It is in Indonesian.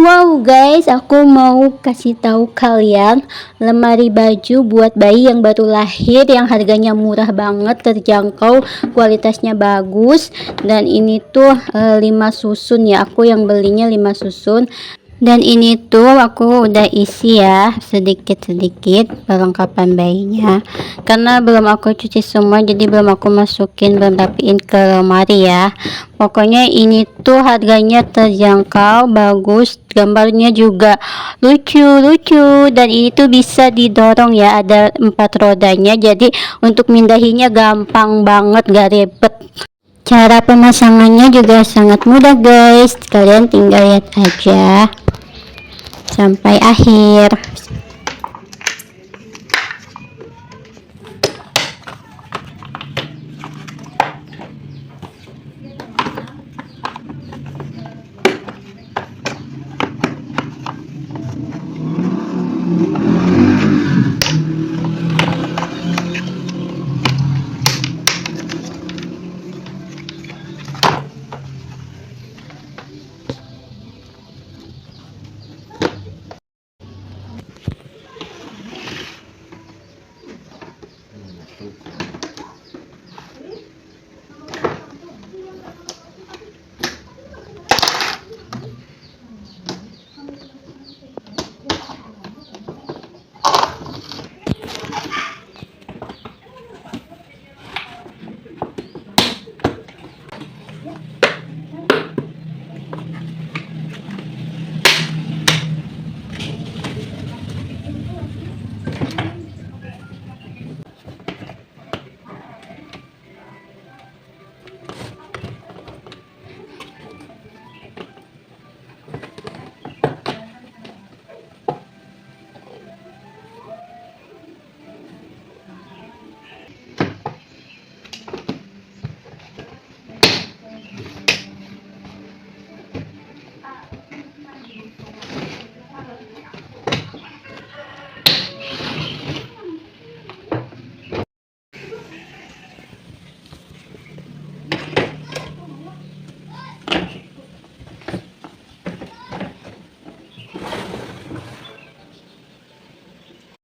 Wow guys, aku mau kasih tahu kalian lemari baju buat bayi yang baru lahir yang harganya murah banget, terjangkau, kualitasnya bagus. Dan ini tuh 5 susun ya, aku yang belinya 5 susun. Dan ini tuh aku udah isi ya sedikit-sedikit perlengkapan bayinya, karena belum aku cuci semua jadi belum aku masukin, belum rapiin ke lemari ya. Pokoknya ini tuh harganya terjangkau, bagus, gambarnya juga lucu-lucu, dan ini tuh bisa didorong ya, ada 4 rodanya, jadi untuk mindahinnya gampang banget, gak ribet. Cara pemasangannya juga sangat mudah guys, kalian tinggal lihat aja sampai akhir.